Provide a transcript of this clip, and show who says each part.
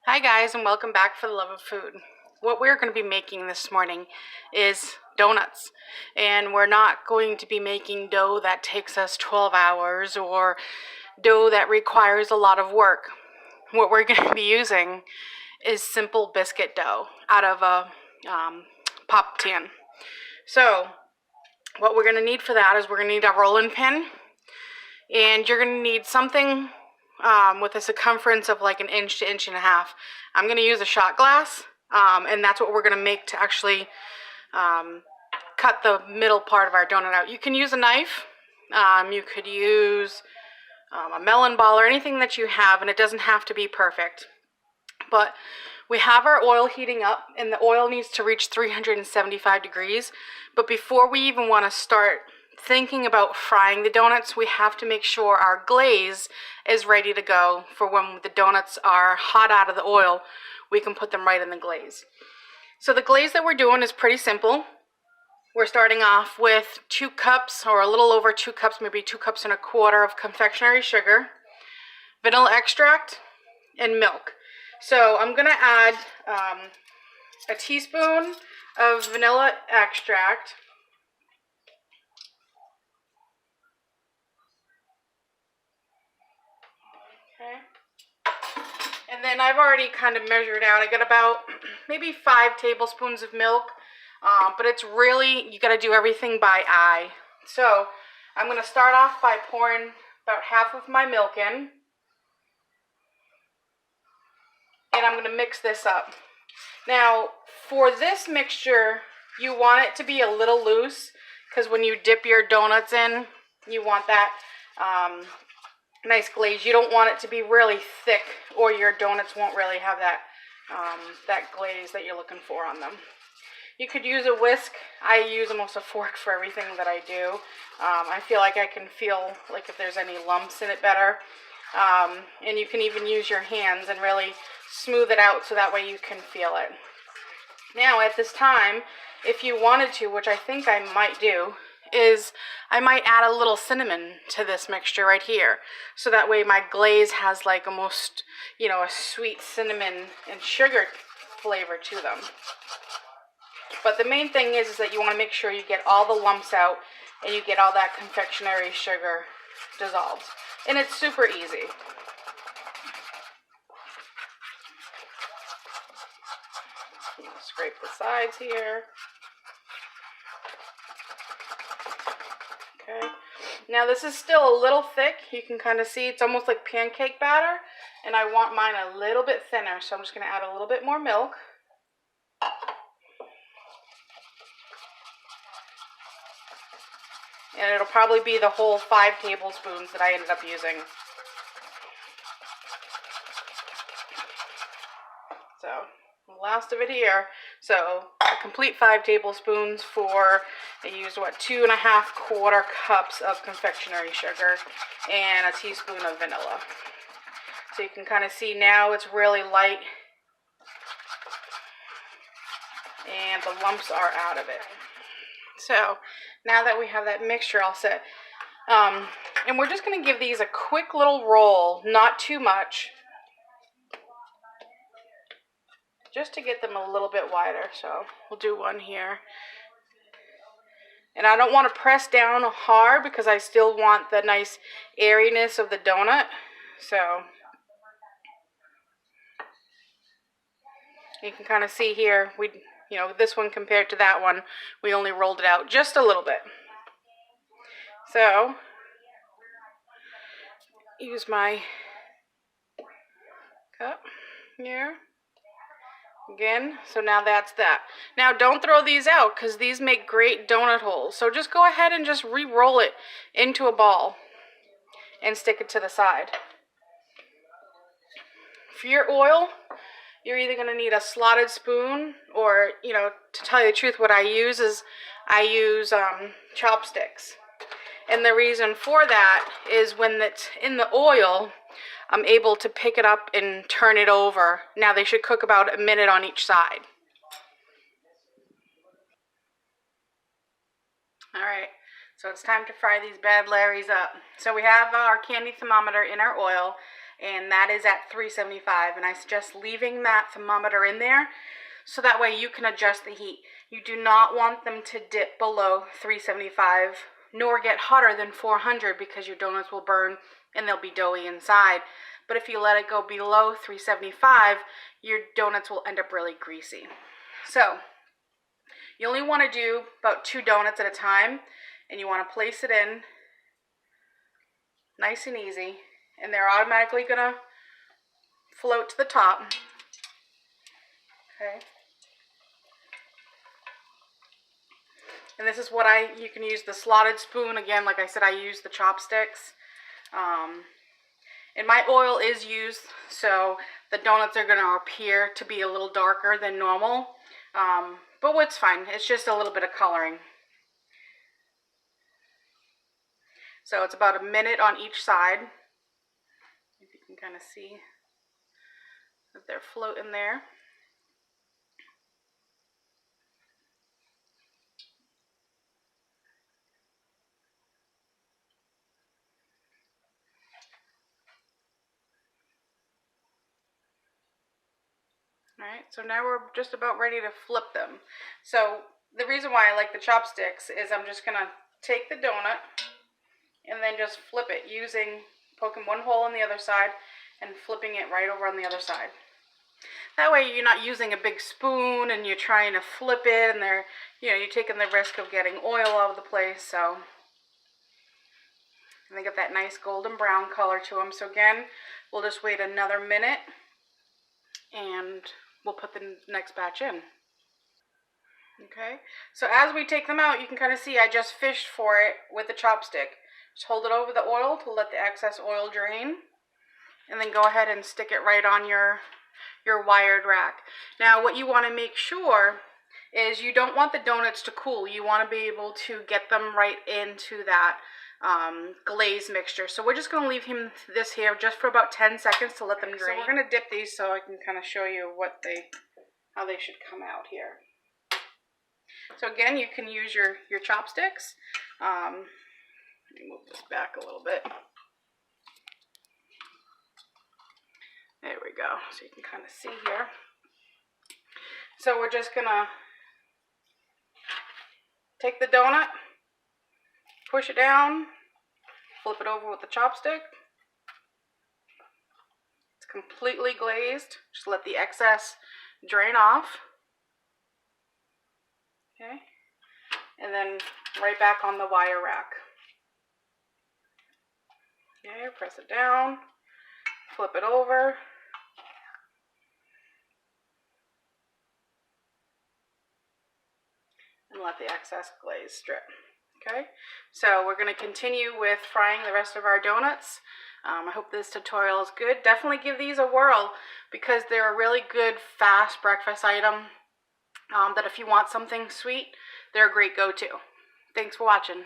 Speaker 1: Hi guys, and welcome back for the love of food. What we're going to be making this morning is donuts, and we're not going to be making dough that takes us 12 hours or dough that requires a lot of work. What we're going to be using is simple biscuit dough out of a pop tin. So what we're going to need for that is we're going to need a rolling pin, and you're going to need something with a circumference of like an inch to inch and a half. I'm going to use a shot glass, and that's what we're going to make to actually cut the middle part of our donut out. You can use a knife, you could use a melon ball or anything that you have, and it doesn't have to be perfect. But we have our oil heating up, and the oil needs to reach 375 degrees. But before we even want to start thinking about frying the donuts, we have to make sure our glaze is ready to go for when the donuts are hot out of the oil. We can put them right in the glaze. So the glaze that we're doing is pretty simple. We're starting off with 2 cups or a little over 2 cups, maybe 2 cups and a quarter of confectionery sugar, vanilla extract, and milk. So I'm going to add a teaspoon of vanilla extract. Okay. And then I've already kind of measured out. I got about maybe 5 tablespoons of milk, but it's really, you got to do everything by eye. So I'm going to start off by pouring about half of my milk in, and I'm going to mix this up. Now, for this mixture, you want it to be a little loose, because when you dip your donuts in, you want that nice glaze. You don't want it to be really thick, or your donuts won't really have that that glaze that you're looking for on them. You could use a whisk. I use almost a fork for everything that I do. I feel like I can feel like if there's any lumps in it better. And you can even use your hands and really smooth it out so that way you can feel it. Now at this time, if you wanted to, which I think I might do, is I might add a little cinnamon to this mixture right here. So that way my glaze has like almost, you know, a sweet cinnamon and sugar flavor to them. But the main thing is that you want to make sure you get all the lumps out and you get all that confectionery sugar dissolved. And it's super easy. Scrape the sides here. Okay. Now this is still a little thick. You can kind of see it's almost like pancake batter. And I want mine a little bit thinner, so I'm just going to add a little bit more milk. And it'll probably be the whole 5 tablespoons that I ended up using. So, the last of it here. So, a complete 5 tablespoons for, I used what, 2.5 quarter cups of confectionery sugar and a teaspoon of vanilla. So you can kind of see now it's really light and the lumps are out of it. So now that we have that mixture all set, and we're just going to give these a quick little roll, not too much, just to get them a little bit wider. So we'll do one here. And I don't want to press down hard because I still want the nice airiness of the donut. So you can kind of see here, you know, this one compared to that one, we only rolled it out just a little bit. So, use my cup here. Again, so now that's that. Now don't throw these out because these make great donut holes. So just go ahead and just re-roll it into a ball and stick it to the side. For your oil, you're either going to need a slotted spoon or, you know, to tell you the truth, what I use is I use chopsticks. And the reason for that is when it's in the oil, I'm able to pick it up and turn it over. Now they should cook about a minute on each side. Alright, so it's time to fry these bad Larrys up. So we have our candy thermometer in our oil, and that is at 375. And I suggest leaving that thermometer in there so that way you can adjust the heat. You do not want them to dip below 375 nor get hotter than 400 because your donuts will burn and they'll be doughy inside. But if you let it go below 375, your donuts will end up really greasy. So you only want to do about 2 donuts at a time, and you want to place it in nice and easy, and they're automatically going to float to the top. Okay. And this is what you can use the slotted spoon. Again, like I said, I use the chopsticks. And my oil is used, so the donuts are going to appear to be a little darker than normal. But what's fine, it's just a little bit of coloring. So it's about a minute on each side. If you can kind of see that they're floating there. Alright, so now we're just about ready to flip them. So the reason why I like the chopsticks is I'm just going to take the donut and then just flip it poking one hole on the other side and flipping it right over on the other side. That way you're not using a big spoon and you're trying to flip it and you're taking the risk of getting oil all over the place. So and they get that nice golden brown color to them. So again, we'll just wait another minute and we'll put the next batch in. Okay, so as we take them out, you can kind of see I just fished for it with the chopstick. Just hold it over the oil to let the excess oil drain, and then go ahead and stick it right on your wired rack. Now what you want to make sure is you don't want the donuts to cool. You want to be able to get them right into that glaze mixture. So we're just going to leave this here just for about 10 seconds to let them drain. So we're going to dip these so I can kind of show you how they should come out here. So again, you can use your chopsticks. Let me move this back a little bit. There we go. So you can kind of see here. So we're just going to take the donut, push it down, flip it over with the chopstick. It's completely glazed. Just let the excess drain off. Okay. And then right back on the wire rack. Okay, press it down, flip it over. And let the excess glaze strip. Okay, so we're going to continue with frying the rest of our donuts. I hope this tutorial is good. Definitely give these a whirl because they're a really good fast breakfast item that if you want something sweet, they're a great go-to. Thanks for watching.